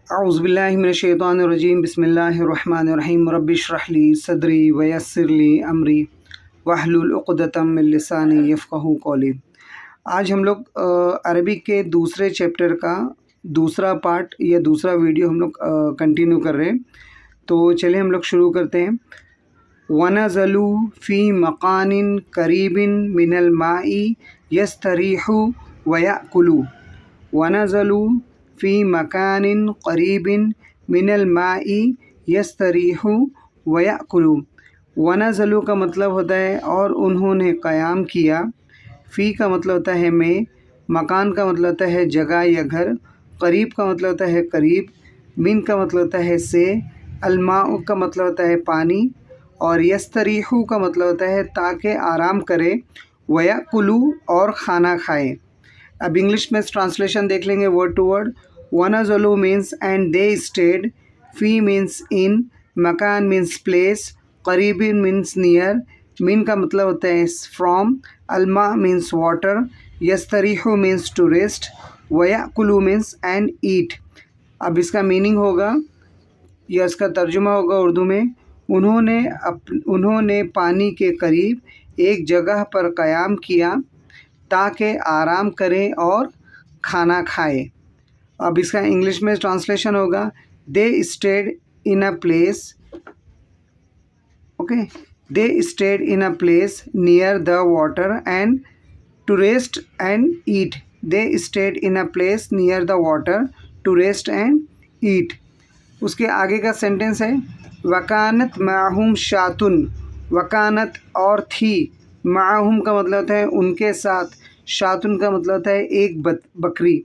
औज़ुबिल्लाहिमिनश्शैतानिर्रजीम बिस्मिल्लाहिर्रहमानिर्रहीम रब्बिश्रह ली सदरी वयस्सिर ली अमरी वहलुल उक़दतम मिन लिसानी यफ़क़हू क़ौली। आज हम लोग अरबिक के दूसरे चैप्टर का दूसरा पार्ट या दूसरा वीडियो हम लोग कंटिन्यू कर रहे हैं। तो चलिए हम लोग शुरू करते हैं। वनज़लू फ़ी मकानिन करीबिन मिनल माई यस्तरीहु वयअकुलू। वनज़लू फ़ी मकानिन करीबिन मिनल माई यस्तरीहु वयअकुलू। वनज़लू का मतलब होता है और उन्होंने क़याम किया। फ़ी का मतलब होता है में, मकान का मतलब होता है जगह या घर, करीब का मतलब होता है करीब, मिन का मतलब होता है से, अलमाउ का मतलब होता है पानी, और यस्तरीहु का मतलब होता है ताकि आराम करे, वयअकुलू और खाना खाए। अब इंग्लिश में ट्रांसलेशन देख लेंगे वर्ड टू वर्ड। वनज़लू मीन्स एंड दे स्टेड, फ़ी मीन्स इन, मकान मीन्स प्लेस, करीबिन मीन्स नियर, मिन का मतलब होता है फ्रॉम, अलमा मीन्स वाटर, यस्तरीहु मीन्स टू रेस्ट, वयअकुलू मीन्स एंड ईट। अब इसका मीनिंग होगा या इसका तर्जुमा होगा उर्दू में, उन्होंने पानी के करीब एक जगह पर क़याम किया ताकि आराम करें और खाना खाए। अब इसका इंग्लिश में ट्रांसलेशन होगा, they stayed in a place, okay, they stayed in a place near the water and to rest and eat. They stayed in a place near the water to rest and eat. उसके आगे का sentence है, वकानत माहुम शातुन। वकानत और थी, माहुम का मतलब होता है उनके साथ, शातुन का मतलब होता है एक बकरी।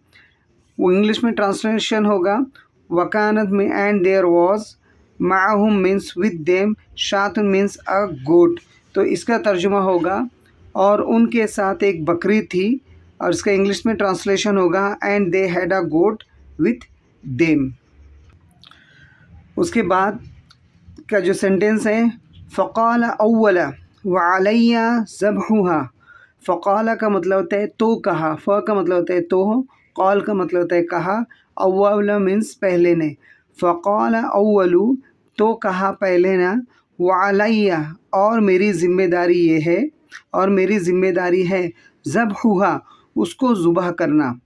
वो इंग्लिश में ट्रांसलेशन होगा, वकानत में एंड देयर वॉज, माहुम मीन्स विद देम, शातुन मीन्स अ गोट। तो इसका तर्जुमा होगा और उनके साथ एक बकरी थी, और इसका इंग्लिश में ट्रांसलेशन होगा and they had a goat with them. उसके बाद का जो सेंटेंस है, फ़क़ाल अव्वला व अलैया ज़ब्हुहा। फ़क़ाल का मतलब होता है तो कहा, फ़ का मतलब होता है तो, क़ाल का मतलब होता है कहा, अव्वला मीन्स पहले ने। फ़क़ाल अव्वलू तो कहा पहले ना, व अलैया और मेरी ज़िम्मेदारी ये है, और मेरी ज़िम्मेदारी है, ज़ब्हुहा उसको ज़ुबह करना,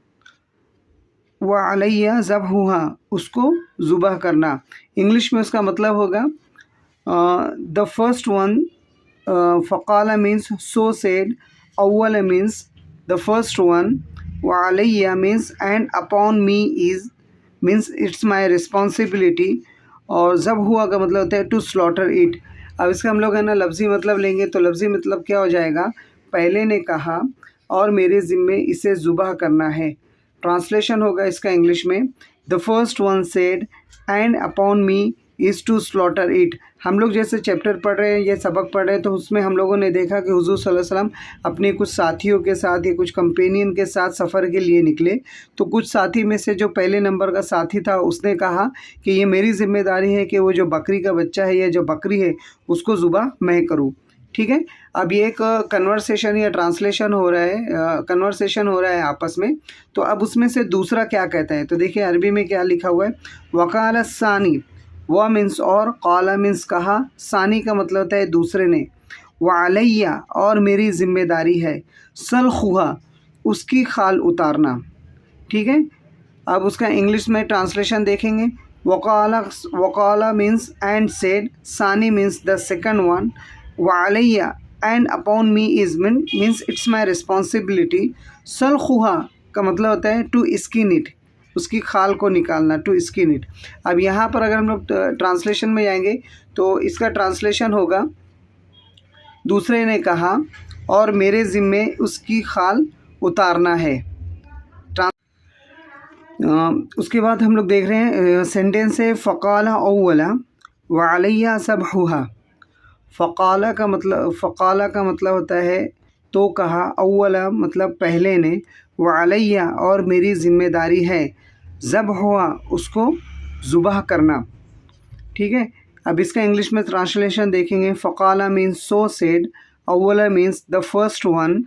व अलैया ज़ब्हुहा उसको ज़ुबह करना। इंग्लिश में उसका मतलब होगा द फर्स्ट वन, फ़क़ाल मीन्स सो सेड, अव्वल मीन्स द फर्स्ट वन, व अलैया means and upon me is means it's my responsibility, और ज़ब्हुआ का मतलब होता है टू स्लॉटर इट। अब इसका हम लोग है ना लफ्ज़ी मतलब लेंगे तो लफ्ज़ी मतलब क्या हो जाएगा, पहले ने कहा और मेरे ज़िम्मे इसे ज़ुबह करना है। ट्रांसलेशन होगा इसका इंग्लिश में, the first one said and upon me is to slaughter it. हम लोग जैसे चैप्टर पढ़ रहे हैं, ये सबक पढ़ रहे हैं, तो उसमें हम लोगों ने देखा कि हुज़ूर सल्लल्लाहु अलैहि वसल्लम अपने कुछ साथियों के साथ या कुछ कंपेनियन के साथ सफ़र के लिए निकले। तो कुछ साथी में से जो पहले नंबर का साथी था उसने कहा कि ये मेरी ज़िम्मेदारी है कि वो जो बकरी का बच्चा है या जो बकरी है उसको ज़ुबह मैं करूँ। ठीक है। अब ये एक कन्वर्सेशन या ट्रांसलेशन हो रहा है, कन्वर्सेशन हो रहा है आपस में। तो अब उसमें से दूसरा क्या कहता है, तो देखिए अरबी में क्या लिखा हुआ है, वकाल सानी, व मीन्स और, काला मीन्स कहा, सानी का मतलब होता है दूसरे ने, व अलैया और मेरी ज़िम्मेदारी है, सलखुहा उसकी खाल उतारना। ठीक है। अब उसका इंग्लिश में ट्रांसलेशन देखेंगे, वकाला मीन्स एंड सेड, सानी मीन्स द सेकंड वन, व अलैया and upon me is means it's my responsibility, सलखुहा का मतलब होता है टू स्किन इट, उसकी खाल को निकालना, टू स्किन इट। अब यहाँ पर अगर हम लोग ट्रांसलेशन में जाएंगे तो इसका ट्रांसलेशन होगा, दूसरे ने कहा और मेरे ज़िम्मे उसकी खाल उतारना है। उसके बाद हम लोग देख रहे हैं सेंटेंस है, फ़क़ाला अव्वला व अलैया ज़ब्हुहा। फ़क़ाला का मतलब होता है तो कहा, अव्वला मतलब पहले ने, व अलैया और मेरी ज़िम्मेदारी है, ज़ब्हुहा उसको ज़ुबह करना। ठीक है। अब इसका इंग्लिश में ट्रांसलेशन देखेंगे, फ़क़ाला मीन्स सो सेड, अव्वला मीन्स द फर्स्ट वन,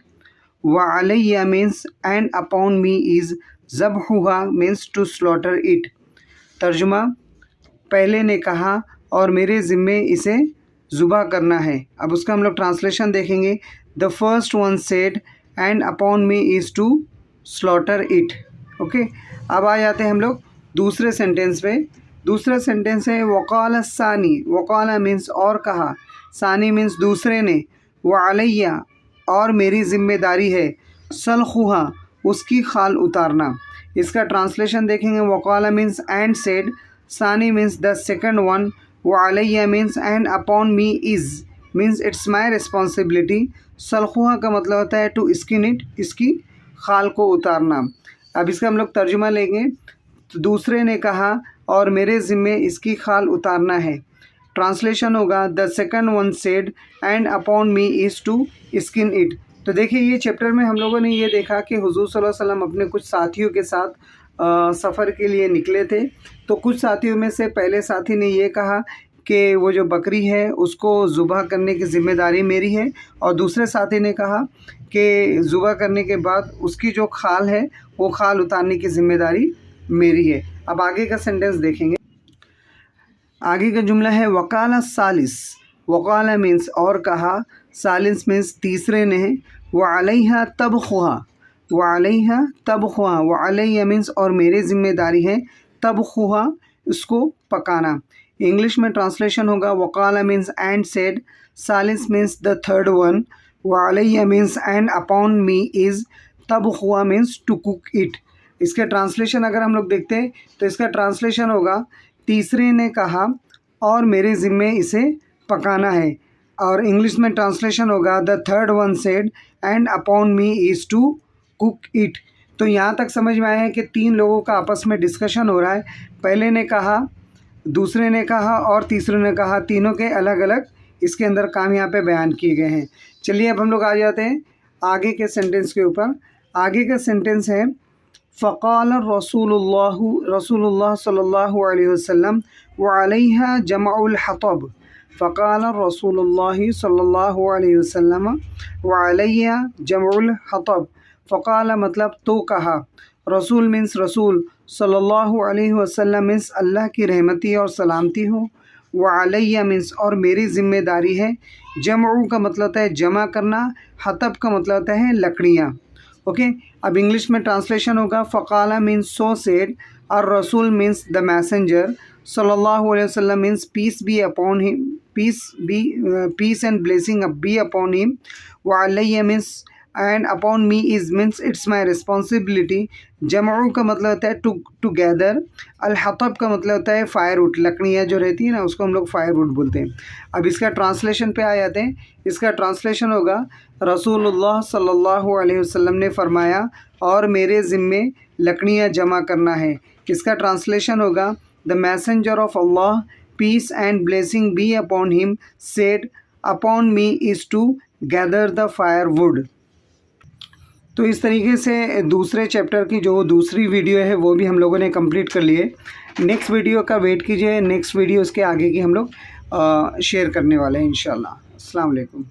व अलैया means and upon me is, ज़ब्हुहा मीन्स टू स्लॉटर इट। तर्जुमा, पहले ने कहा और मेरे ज़िम्मे इसे ज़ुबा करना है। अब उसका हम लोग ट्रांसलेशन देखेंगे। The first one said and upon me is to slaughter it. Okay, अब आ जाते हैं हम लोग दूसरे सेंटेंस पे। दूसरा सेंटेंस है वक़ाल सानी। वक़ाल मीन्स और कहा, सानी मीन्स दूसरे ने, व अलैया और मेरी ज़िम्मेदारी है, सलखुहा उसकी खाल उतारना। इसका ट्रांसलेशन देखेंगे। वक़ाल मीन्स एंड सेड, सानी मीन्स द सेकंड वन, व अलैया means and upon me is means it's my responsibility, सलखुहा का मतलब होता है टू स्किन इट, इसकी खाल को उतारना। अब इसका हम लोग तर्जुमा लेंगे। तो दूसरे ने कहा और मेरे ज़िम्मे इसकी खाल उतारना है। ट्रांसलेशन होगा the second one said and upon me is to skin it. तो देखिए ये चैप्टर में हम लोगों ने ये देखा कि हुज़ूर सल्लल्लाहु अलैहि वसल्लम अपने कुछ साथियों के साथ सफ़र के लिए निकले थे। तो कुछ साथियों में से पहले साथी ने ये कहा कि वो जो बकरी है उसको ज़ुबह करने की ज़िम्मेदारी मेरी है, और दूसरे साथी ने कहा कि ज़ुबह करने के बाद उसकी जो खाल है वो खाल उतारने की ज़िम्मेदारी मेरी है। अब आगे का सेंटेंस देखेंगे। आगे का जुमला है वकाला सालिस। वकाला मीन्स और कहा, सालिस मीन्स तीसरे ने, व अलैहा तबख़ुहा, व अलैहा तबख़ुहा, व अलैया मीन्स और मेरी ज़िम्मेदारी है, तबख़ुहा उसको पकाना। इंग्लिश में ट्रांसलेशन होगा वकाला मीन्स एंड सेड, सालिस मीन्स द थर्ड वन, व अलैया means and upon me is, तबख़ुहा मीन्स टू कुक इट। इसके ट्रांसलेशन अगर हम लोग देखते हैं तो इसका ट्रांसलेशन होगा तीसरे ने कहा और मेरे ज़िम्मे इसे पकाना है, और इंग्लिश में ट्रांसलेशन होगा the third one said and upon me is to cook it. तो यहाँ तक समझ में आया है कि तीन लोगों का आपस में डिस्कशन हो रहा है। पहले ने कहा, दूसरे ने कहा और तीसरे ने कहा, तीनों के अलग अलग इसके अंदर काम यहाँ पे बयान किए गए हैं। चलिए अब हम लोग आ जाते हैं आगे के सेंटेंस के ऊपर। आगे का सेंटेंस है फ़क़ाल रसूलुल्लाह सल्लल्लाहु अलैहि वसल्लम व अलैहा जमउल हतब। फ़क़ाल रसूलुल्लाह सल्लल्लाहु अलैहि वसल्लम व अलैहा जमउल हतब। फ़क़ाल मतलब तो कहा, रसूल मीन्स रसूल, सल्लल्लाहु अलैहि वसल्लम मीन्स अल्लाह की रहमती और सलामती हो, व अलैया मीन्स और मेरी ज़िम्मेदारी है, जमउ का मतलब होता है जमा करना, हतब का मतलब होता है लकड़ियाँ। ओके, अब इंग्लिश में ट्रांसलेशन होगा फ़क़ाला मीन्स सो सेड, और रसूल मीन्स द मैसेंजर, सल्लल्लाहु अलैहि वसल्लम means peace be upon him, peace and blessing be upon him, व अलैया means and upon me is means it's my responsibility. जमउ का मतलब होता है टुगेदर, अल हतब का मतलब होता है फायरवुड, लकड़ियाँ जो रहती है ना उसको हम लोग फायरवुड बोलते हैं। अब इसका ट्रांसलेशन पे आ जाते हैं। इसका ट्रांसलेशन होगा रसूलुल्लाह सल्लल्लाहु अलैहि वसल्लम ने फरमाया और मेरे ज़िम्मे लकड़ियाँ जमा करना है। इसका ट्रांसलेशन होगा the messenger of Allah, peace and blessing be upon him, said upon me is to gather the firewood. तो इस तरीके से दूसरे चैप्टर की जो दूसरी वीडियो है वो भी हम लोगों ने कंप्लीट कर ली है। नेक्स्ट वीडियो का वेट कीजिए, नेक्स्ट वीडियो उसके आगे की हम लोग शेयर करने वाले हैं इंशाल्लाह। अस्सलाम वालेकुम।